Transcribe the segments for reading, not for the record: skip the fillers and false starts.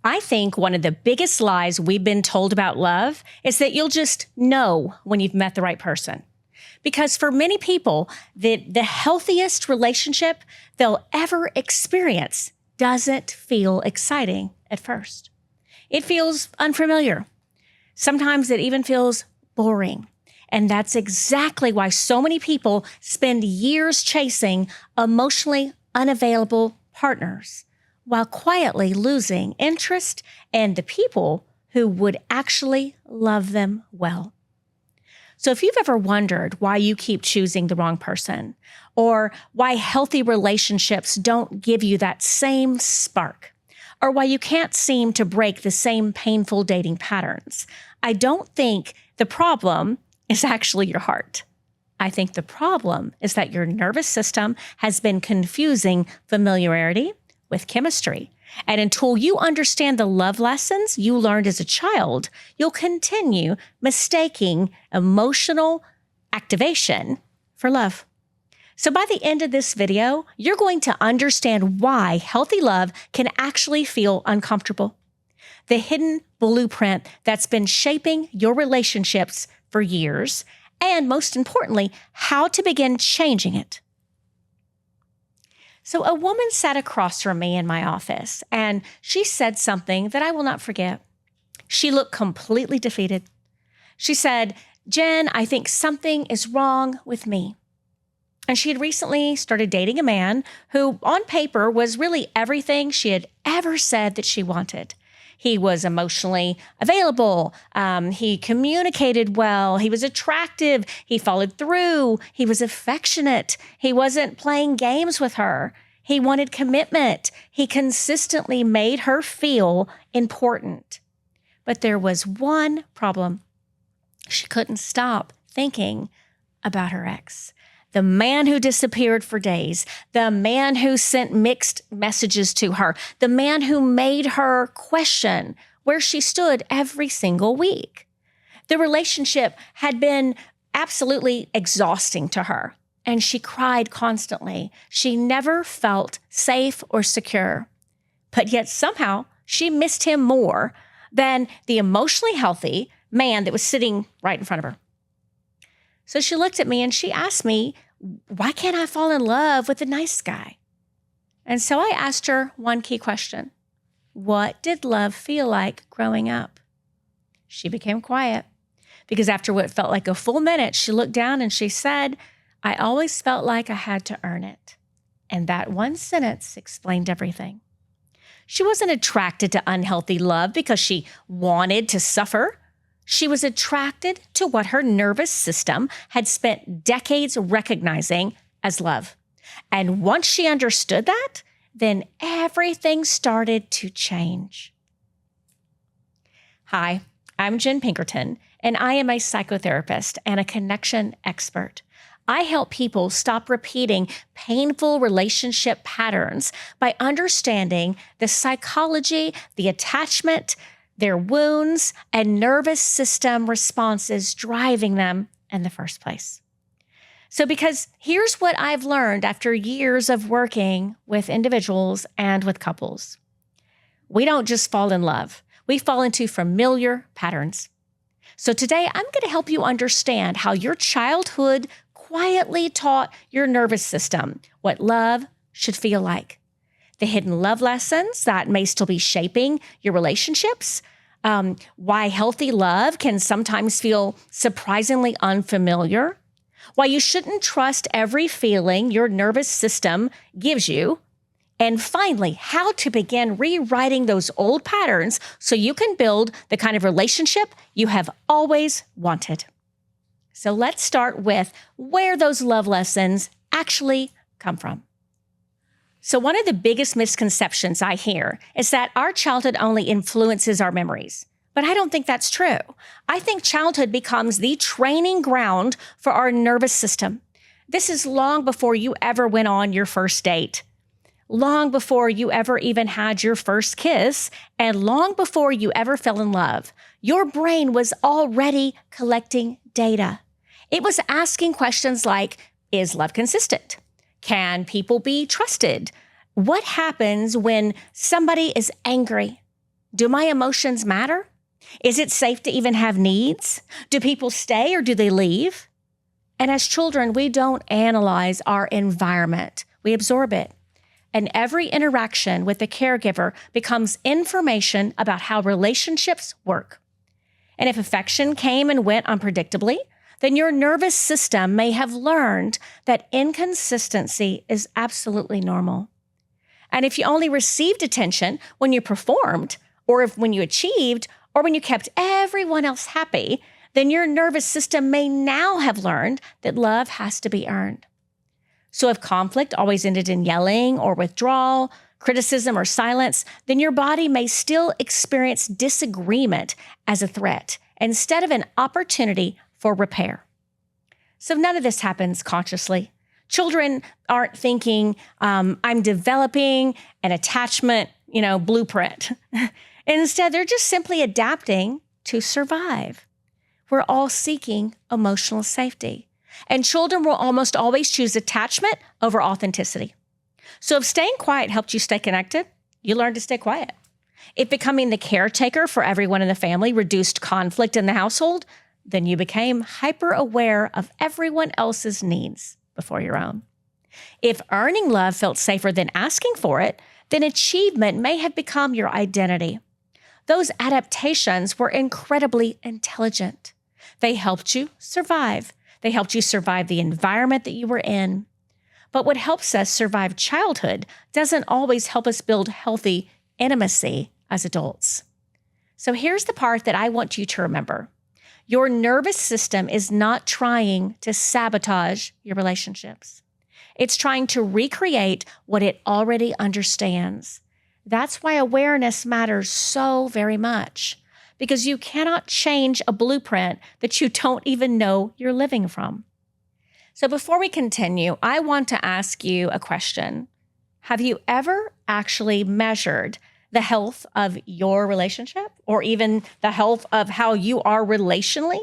I think one of the biggest lies we've been told about love is that you'll just know when you've met the right person. Because for many people, the healthiest relationship they'll ever experience doesn't feel exciting at first. It feels unfamiliar. Sometimes it even feels boring. And that's exactly why so many people spend years chasing emotionally unavailable partners while quietly losing interest in the people who would actually love them well. So if you've ever wondered why you keep choosing the wrong person, or why healthy relationships don't give you that same spark, or why you can't seem to break the same painful dating patterns, I don't think the problem is actually your heart. I think the problem is that your nervous system has been confusing familiarity with chemistry. And until you understand the love lessons you learned as a child, you'll continue mistaking emotional activation for love. So by the end of this video, you're going to understand why healthy love can actually feel uncomfortable. The hidden blueprint that's been shaping your relationships for years, and most importantly, how to begin changing it. So a woman sat across from me in my office, and she said something that I will not forget. She looked completely defeated. She said, "Jenn, I think something is wrong with me." And she had recently started dating a man who, on paper, was really everything she had ever said that she wanted. He was emotionally available. He communicated well. He was attractive. He followed through. He was affectionate. He wasn't playing games with her. He wanted commitment. He consistently made her feel important. But there was one problem. She couldn't stop thinking about her ex. The man who disappeared for days, the man who sent mixed messages to her, the man who made her question where she stood every single week. The relationship had been absolutely exhausting to her, and she cried constantly. She never felt safe or secure, but yet somehow she missed him more than the emotionally healthy man that was sitting right in front of her. So she looked at me and she asked me, why can't I fall in love with a nice guy? And so I asked her one key question. What did love feel like growing up? She became quiet because after what felt like a full minute, she looked down and she said, I always felt like I had to earn it. And that one sentence explained everything. She wasn't attracted to unhealthy love because she wanted to suffer. She was attracted to what her nervous system had spent decades recognizing as love. And once she understood that, then everything started to change. Hi, I'm Jenn Pinkerton, and I am a psychotherapist and a connection expert. I help people stop repeating painful relationship patterns by understanding the psychology, the attachment, their wounds, and nervous system responses driving them in the first place. So because here's what I've learned after years of working with individuals and with couples. We don't just fall in love. We fall into familiar patterns. So today I'm going to help you understand how your childhood quietly taught your nervous system what love should feel like. The hidden love lessons that may still be shaping your relationships, why healthy love can sometimes feel surprisingly unfamiliar, why you shouldn't trust every feeling your nervous system gives you, and finally, how to begin rewriting those old patterns so you can build the kind of relationship you have always wanted. So let's start with where those love lessons actually come from. So one of the biggest misconceptions I hear is that our childhood only influences our memories. But I don't think that's true. I think childhood becomes the training ground for our nervous system. This is long before you ever went on your first date, long before you ever even had your first kiss, and long before you ever fell in love. Your brain was already collecting data. It was asking questions like, is love consistent? Can people be trusted? What happens when somebody is angry? Do my emotions matter? Is it safe to even have needs? Do people stay or do they leave? And as children, we don't analyze our environment. We absorb it. And every interaction with the caregiver becomes information about how relationships work. And if affection came and went unpredictably, then your nervous system may have learned that inconsistency is absolutely normal. And if you only received attention when you performed, or when you achieved, or when you kept everyone else happy, then your nervous system may now have learned that love has to be earned. So if conflict always ended in yelling or withdrawal, criticism or silence, then your body may still experience disagreement as a threat instead of an opportunity for repair. So none of this happens consciously. Children aren't thinking, I'm developing an attachment, blueprint. Instead, they're just simply adapting to survive. We're all seeking emotional safety. And children will almost always choose attachment over authenticity. So if staying quiet helped you stay connected, you learned to stay quiet. If becoming the caretaker for everyone in the family reduced conflict in the household, then you became hyper aware of everyone else's needs before your own. If earning love felt safer than asking for it, then achievement may have become your identity. Those adaptations were incredibly intelligent. They helped you survive. They helped you survive the environment that you were in. But what helps us survive childhood doesn't always help us build healthy intimacy as adults. So here's the part that I want you to remember. Your nervous system is not trying to sabotage your relationships. It's trying to recreate what it already understands. That's why awareness matters so very much, because you cannot change a blueprint that you don't even know you're living from. So before we continue, I want to ask you a question. Have you ever actually measured the health of your relationship or even the health of how you are relationally?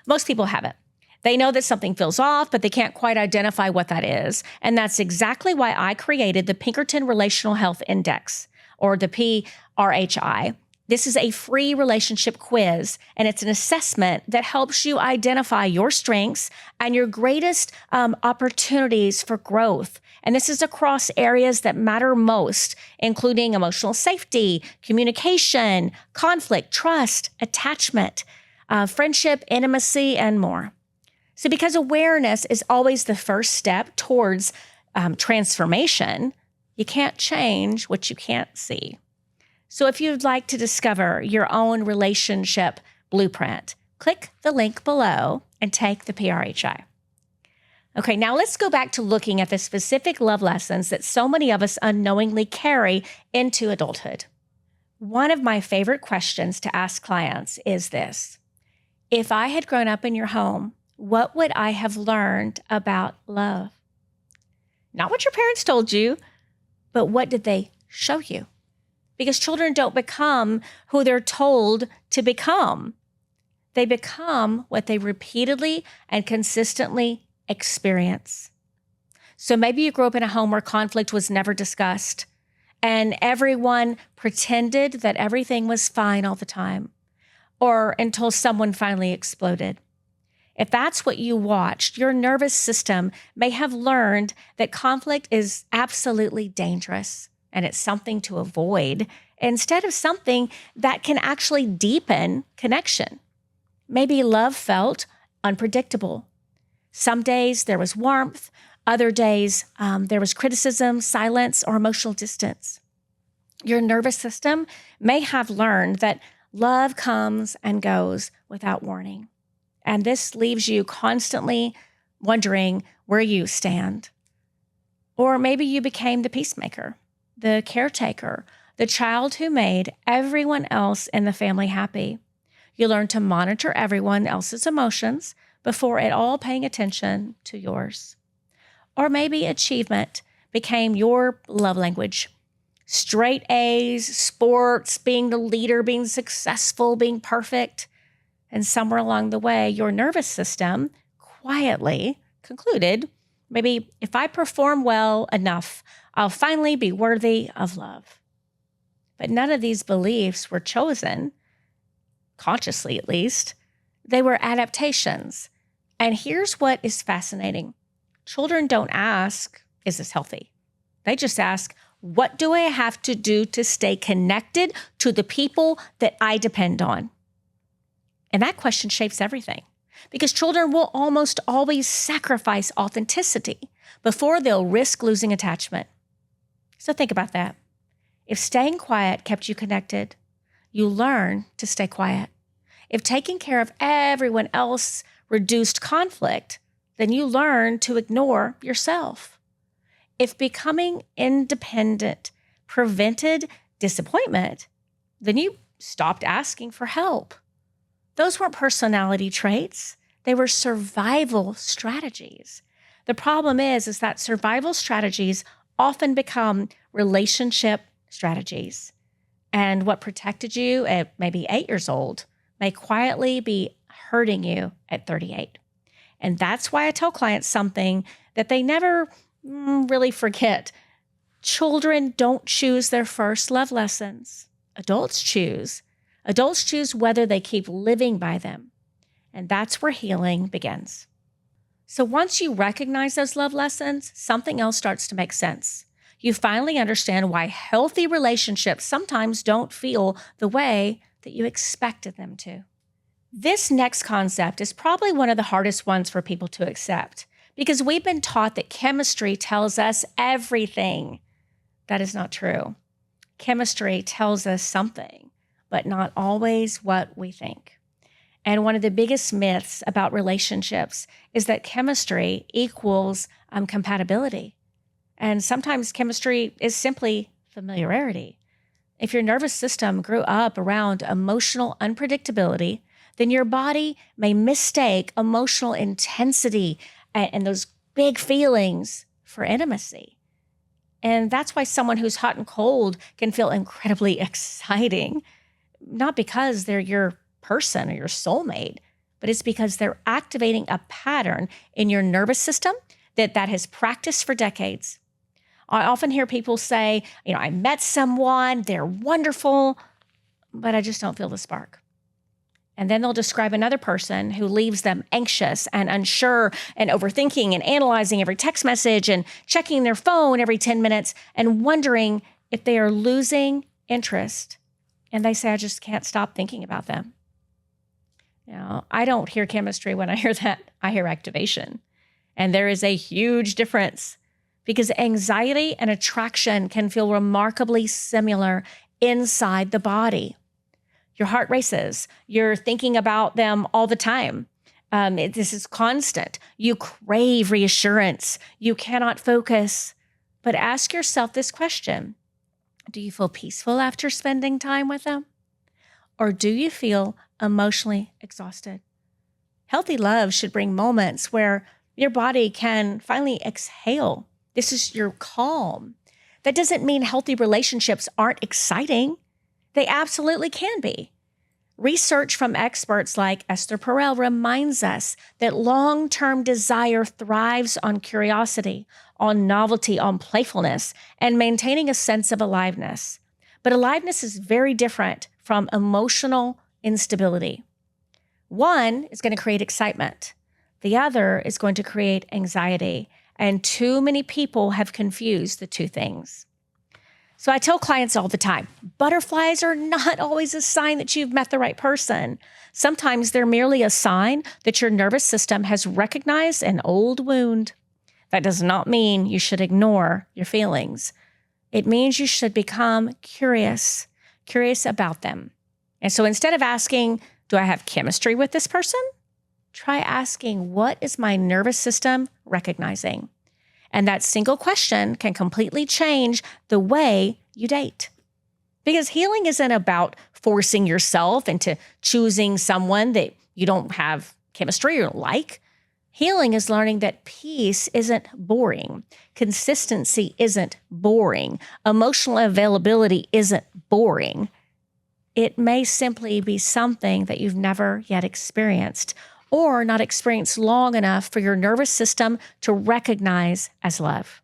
Most people haven't. They know that something feels off, but they can't quite identify what that is. And that's exactly why I created the Pinkerton Relational Health Index, or the PRHI. This is a free relationship quiz, and it's an assessment that helps you identify your strengths and your greatest opportunities for growth. And this is across areas that matter most, including emotional safety, communication, conflict, trust, attachment, friendship, intimacy, and more. So because awareness is always the first step towards transformation, you can't change what you can't see. So if you'd like to discover your own relationship blueprint, click the link below and take the PRHI. Okay, now let's go back to looking at the specific love lessons that so many of us unknowingly carry into adulthood. One of my favorite questions to ask clients is this: if I had grown up in your home, what would I have learned about love? Not what your parents told you, but what did they show you? Because children don't become who they're told to become. They become what they repeatedly and consistently experience. So maybe you grew up in a home where conflict was never discussed and everyone pretended that everything was fine all the time, or until someone finally exploded. If that's what you watched, your nervous system may have learned that conflict is absolutely dangerous and it's something to avoid instead of something that can actually deepen connection. Maybe love felt unpredictable. Some days there was warmth, other days there was criticism, silence, or emotional distance. Your nervous system may have learned that love comes and goes without warning. And this leaves you constantly wondering where you stand. Or maybe you became the peacemaker, the caretaker, the child who made everyone else in the family happy. You learned to monitor everyone else's emotions before at all paying attention to yours. Or maybe achievement became your love language. Straight A's, sports, being the leader, being successful, being perfect. And somewhere along the way, your nervous system quietly concluded, maybe if I perform well enough, I'll finally be worthy of love. But none of these beliefs were chosen, consciously at least. They were adaptations. And here's what is fascinating. Children don't ask, is this healthy? They just ask, what do I have to do to stay connected to the people that I depend on? And that question shapes everything, because children will almost always sacrifice authenticity before they'll risk losing attachment. So think about that. If staying quiet kept you connected, you learn to stay quiet. If taking care of everyone else reduced conflict, then you learn to ignore yourself. If becoming independent prevented disappointment, then you stopped asking for help. Those weren't personality traits. They were survival strategies. The problem is that survival strategies often become relationship strategies. And what protected you at maybe 8 years old may quietly be hurting you at 38. And that's why I tell clients something that they never really forget. Children don't choose their first love lessons. Adults choose. Adults choose whether they keep living by them. And that's where healing begins. So once you recognize those love lessons, something else starts to make sense. You finally understand why healthy relationships sometimes don't feel the way that you expected them to. This next concept is probably one of the hardest ones for people to accept, because we've been taught that chemistry tells us everything. That is not true. Chemistry tells us something, but not always what we think. And one of the biggest myths about relationships is that chemistry equals compatibility. And sometimes chemistry is simply familiarity. If your nervous system grew up around emotional unpredictability, then your body may mistake emotional intensity and those big feelings for intimacy. And that's why someone who's hot and cold can feel incredibly exciting, not because they're your person or your soulmate, but it's because they're activating a pattern in your nervous system that has practiced for decades. I often hear people say, I met someone, they're wonderful, but I just don't feel the spark. And then they'll describe another person who leaves them anxious and unsure and overthinking and analyzing every text message and checking their phone every 10 minutes and wondering if they are losing interest. And they say, I just can't stop thinking about them. I don't hear chemistry when I hear that. I hear activation. And there is a huge difference, because anxiety and attraction can feel remarkably similar inside the body. Your heart races. You're thinking about them all the time. This is constant. You crave reassurance. You cannot focus. But ask yourself this question. Do you feel peaceful after spending time with them? Or do you feel emotionally exhausted? Healthy love should bring moments where your body can finally exhale. This is your calm. That doesn't mean healthy relationships aren't exciting. They absolutely can be. Research from experts like Esther Perel reminds us that long-term desire thrives on curiosity, on novelty, on playfulness, and maintaining a sense of aliveness. But aliveness is very different from emotional instability. One is going to create excitement. The other is going to create anxiety. And too many people have confused the two things. So I tell clients all the time, butterflies are not always a sign that you've met the right person. Sometimes they're merely a sign that your nervous system has recognized an old wound. That does not mean you should ignore your feelings. It means you should become curious about them. And so instead of asking, do I have chemistry with this person? Try asking, what is my nervous system recognizing? And that single question can completely change the way you date. Because healing isn't about forcing yourself into choosing someone that you don't have chemistry or like. Healing is learning that peace isn't boring. Consistency isn't boring. Emotional availability isn't boring. It may simply be something that you've never yet experienced, or not experienced long enough for your nervous system to recognize as love.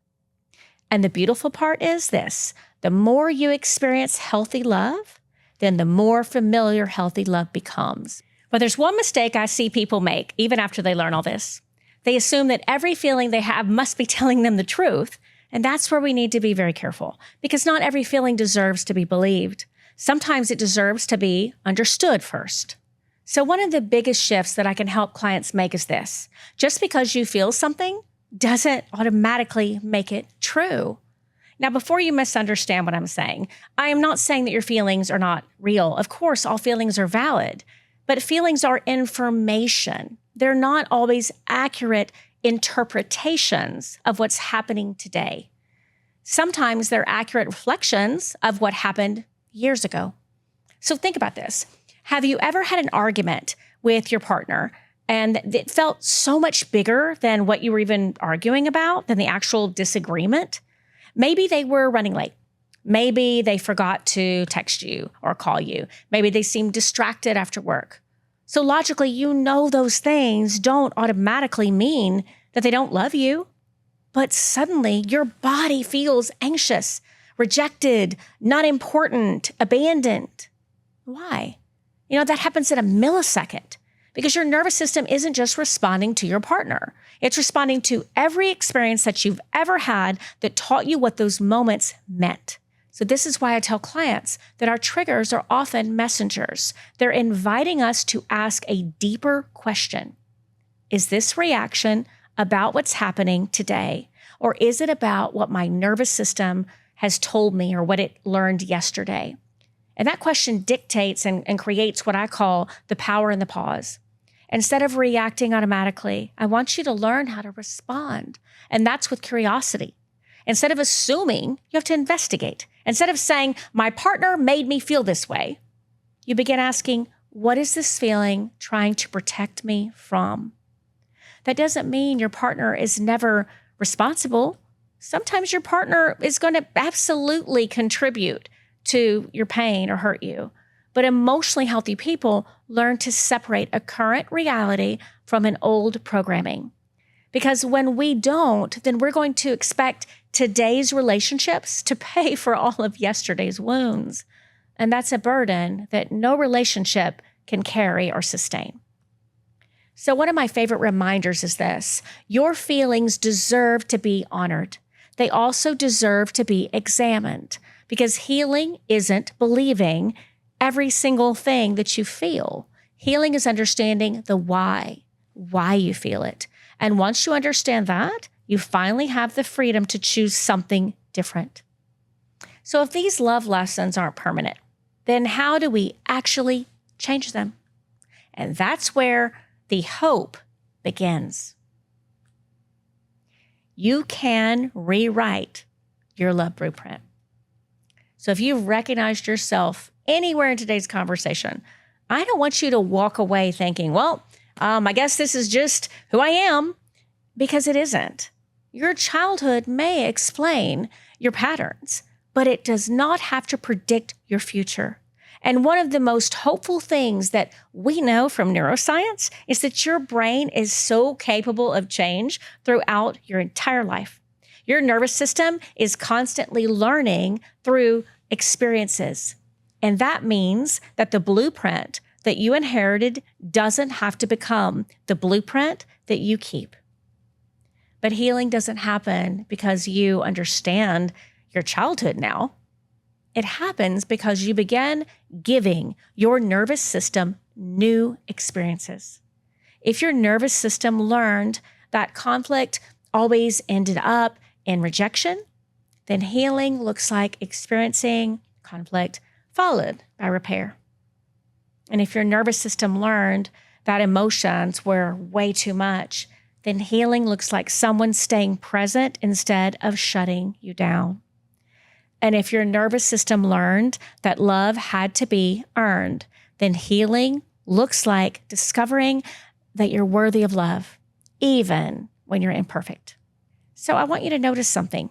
And the beautiful part is this: The more you experience healthy love, then the more familiar healthy love becomes. But there's one mistake I see people make, even after they learn all this. They assume that every feeling they have must be telling them the truth. And that's where we need to be very careful, because not every feeling deserves to be believed. Sometimes it deserves to be understood first. So one of the biggest shifts that I can help clients make is this. Just because you feel something doesn't automatically make it true. Now, before you misunderstand what I'm saying, I am not saying that your feelings are not real. Of course, all feelings are valid, but feelings are information. They're not always accurate interpretations of what's happening today. Sometimes they're accurate reflections of what happened years ago. So think about this. Have you ever had an argument with your partner and it felt so much bigger than what you were even arguing about, than the actual disagreement? Maybe they were running late. Maybe they forgot to text you or call you. Maybe they seemed distracted after work. So logically, you know those things don't automatically mean that they don't love you. But suddenly your body feels anxious, rejected, not important, abandoned. Why? That happens in a millisecond because your nervous system isn't just responding to your partner. It's responding to every experience that you've ever had that taught you what those moments meant. So this is why I tell clients that our triggers are often messengers. They're inviting us to ask a deeper question. Is this reaction about what's happening today? Or is it about what my nervous system has told me or what it learned yesterday? And that question dictates and creates what I call the power in the pause. Instead of reacting automatically, I want you to learn how to respond. And that's with curiosity. Instead of assuming, you have to investigate. Instead of saying, my partner made me feel this way, you begin asking, what is this feeling trying to protect me from? That doesn't mean your partner is never responsible. Sometimes your partner is going to absolutely contribute to your pain or hurt you. But emotionally healthy people learn to separate a current reality from an old programming. Because when we don't, then we're going to expect today's relationships to pay for all of yesterday's wounds. And that's a burden that no relationship can carry or sustain. So one of my favorite reminders is this: your feelings deserve to be honored. They also deserve to be examined, because healing isn't believing every single thing that you feel. Healing is understanding the why you feel it. And once you understand that, you finally have the freedom to choose something different. So if these love lessons aren't permanent, then how do we actually change them? And that's where the hope begins. You can rewrite your love blueprint. So if you've recognized yourself anywhere in today's conversation, I don't want you to walk away thinking, I guess this is just who I am, because it isn't. Your childhood may explain your patterns, but it does not have to predict your future. And one of the most hopeful things that we know from neuroscience is that your brain is so capable of change throughout your entire life. Your nervous system is constantly learning through experiences. And that means that the blueprint that you inherited doesn't have to become the blueprint that you keep. But healing doesn't happen because you understand your childhood now. It happens because you begin giving your nervous system new experiences. If your nervous system learned that conflict always ended up in rejection, then healing looks like experiencing conflict followed by repair. And if your nervous system learned that emotions were way too much, then healing looks like someone staying present instead of shutting you down. And if your nervous system learned that love had to be earned, then healing looks like discovering that you're worthy of love, even when you're imperfect. So I want you to notice something.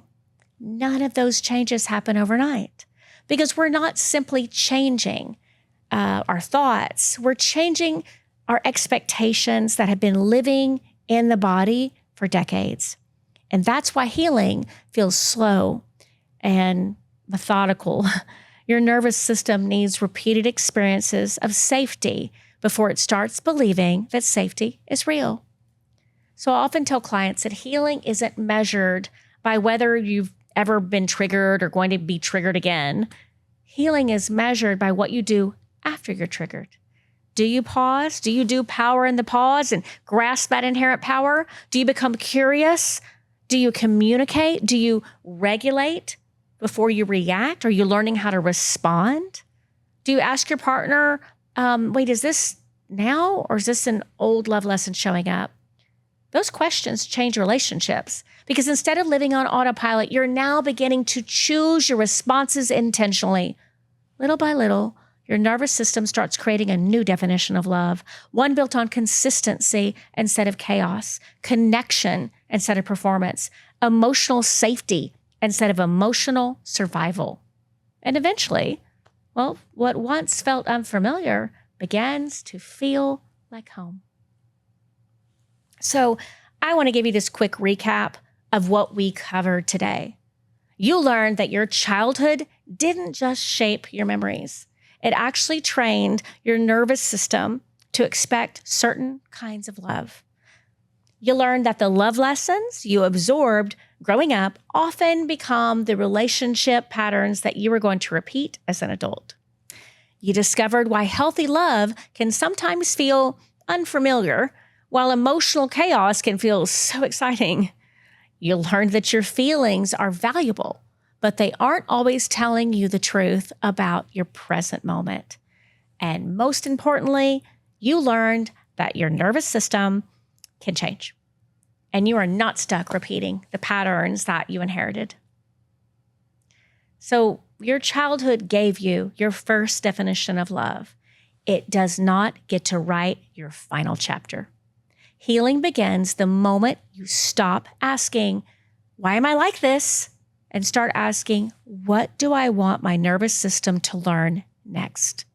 None of those changes happen overnight, because we're not simply changing our thoughts. We're changing our expectations that have been living in the body for decades. And that's why healing feels slow and methodical. Your nervous system needs repeated experiences of safety before it starts believing that safety is real. So I often tell clients that healing isn't measured by whether you've ever been triggered or going to be triggered again. Healing is measured by what you do after you're triggered. Do you pause? Do you do power in the pause and grasp that inherent power? Do you become curious? Do you communicate? Do you regulate before you react? Are you learning how to respond? Do you ask your partner, wait, is this now or is this an old love lesson showing up? Those questions change relationships because instead of living on autopilot, you're now beginning to choose your responses intentionally. Little by little, your nervous system starts creating a new definition of love, one built on consistency instead of chaos, connection instead of performance, emotional safety instead of emotional survival. And eventually, well, what once felt unfamiliar begins to feel like home. So I want to give you this quick recap of what we covered today. You learned that your childhood didn't just shape your memories. It actually trained your nervous system to expect certain kinds of love. You learned that the love lessons you absorbed growing up often become the relationship patterns that you were going to repeat as an adult. You discovered why healthy love can sometimes feel unfamiliar, while emotional chaos can feel so exciting. You learned that your feelings are valuable, but they aren't always telling you the truth about your present moment. And most importantly, you learned that your nervous system can change, and you are not stuck repeating the patterns that you inherited. So your childhood gave you your first definition of love. It does not get to write your final chapter. Healing begins the moment you stop asking, why am I like this? And start asking, what do I want my nervous system to learn next?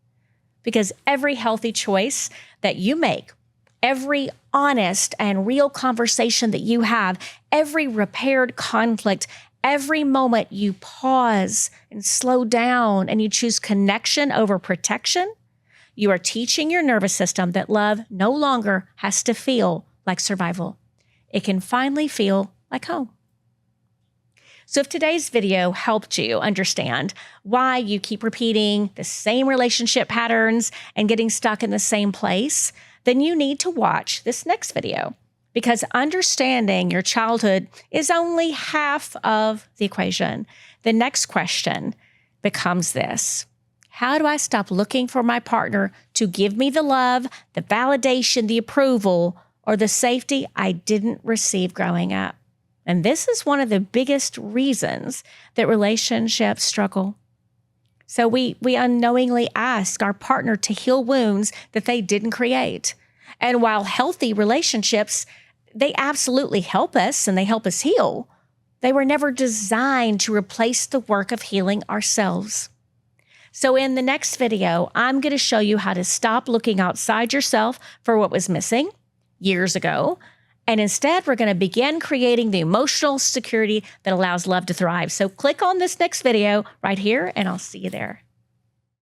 Because every healthy choice that you make, every honest and real conversation that you have, every repaired conflict, every moment you pause and slow down and you choose connection over protection, you are teaching your nervous system that love no longer has to feel like survival. It can finally feel like home. So if today's video helped you understand why you keep repeating the same relationship patterns and getting stuck in the same place, then you need to watch this next video, because understanding your childhood is only half of the equation. The next question becomes this: how do I stop looking for my partner to give me the love, the validation, the approval, or the safety I didn't receive growing up? And this is one of the biggest reasons that relationships struggle. So we unknowingly ask our partner to heal wounds that they didn't create. And while healthy relationships, they absolutely help us and they help us heal, they were never designed to replace the work of healing ourselves. So in the next video, I'm going to show you how to stop looking outside yourself for what was missing years ago. And instead, we're going to begin creating the emotional security that allows love to thrive. So click on this next video right here, and I'll see you there.